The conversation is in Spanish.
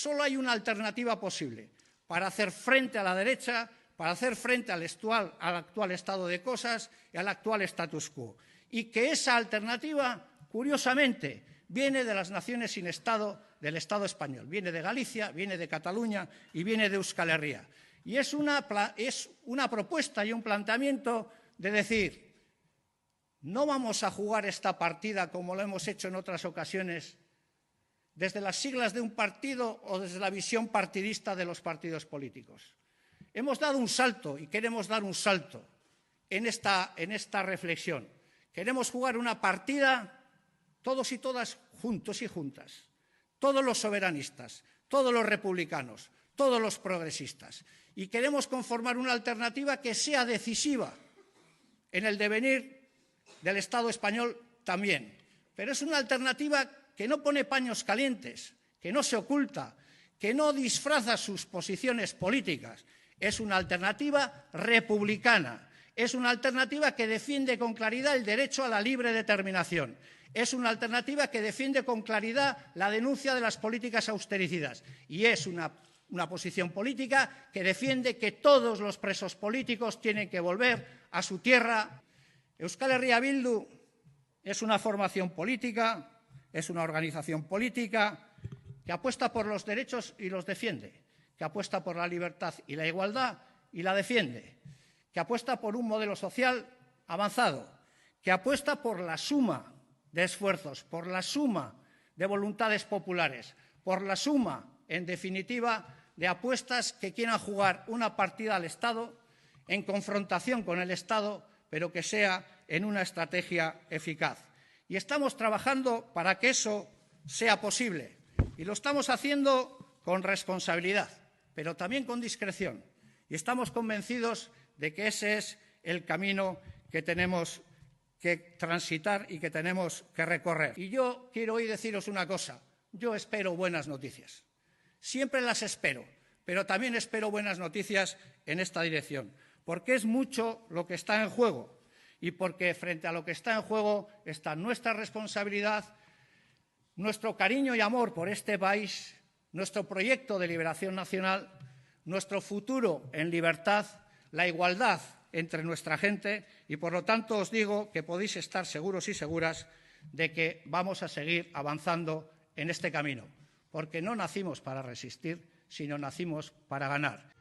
solo hay una alternativa posible para hacer frente a la derecha, para hacer frente al actual estado de cosas y al actual status quo. Y que esa alternativa, curiosamente, viene de las naciones sin Estado del Estado español. Viene de Galicia, viene de Cataluña y viene de Euskal Herria. Y es una propuesta y un planteamiento de decir, no vamos a jugar esta partida como lo hemos hecho en otras ocasiones desde las siglas de un partido o desde la visión partidista de los partidos políticos. Hemos dado un salto y queremos dar un salto en esta reflexión. Queremos jugar una partida todos y todas juntos y juntas, todos los soberanistas, todos los republicanos, todos los progresistas. Y queremos conformar una alternativa que sea decisiva en el devenir del Estado español también. Pero es una alternativa que no pone paños calientes, que no se oculta, que no disfraza sus posiciones políticas. Es una alternativa republicana, es una alternativa que defiende con claridad el derecho a la libre determinación, es una alternativa que defiende con claridad la denuncia de las políticas austericidas y es una posición política que defiende que todos los presos políticos tienen que volver a su tierra. Euskal Herria Bildu es una formación política, es una organización política que apuesta por los derechos y los defiende, que apuesta por la libertad y la igualdad y la defiende, que apuesta por un modelo social avanzado, que apuesta por la suma de esfuerzos, por la suma de voluntades populares, por la suma, en definitiva, de apuestas que quieran jugar una partida al Estado en confrontación con el Estado, pero que sea en una estrategia eficaz. Y estamos trabajando para que eso sea posible. Y lo estamos haciendo con responsabilidad, pero también con discreción. Y estamos convencidos de que ese es el camino que tenemos que transitar y que tenemos que recorrer. Y yo quiero hoy deciros una cosa. Yo espero buenas noticias. Siempre las espero, pero también espero buenas noticias en esta dirección, porque es mucho lo que está en juego. Y porque frente a lo que está en juego está nuestra responsabilidad, nuestro cariño y amor por este país, nuestro proyecto de liberación nacional, nuestro futuro en libertad, la igualdad entre nuestra gente y, por lo tanto, os digo que podéis estar seguros y seguras de que vamos a seguir avanzando en este camino, porque no nacimos para resistir, sino nacimos para ganar.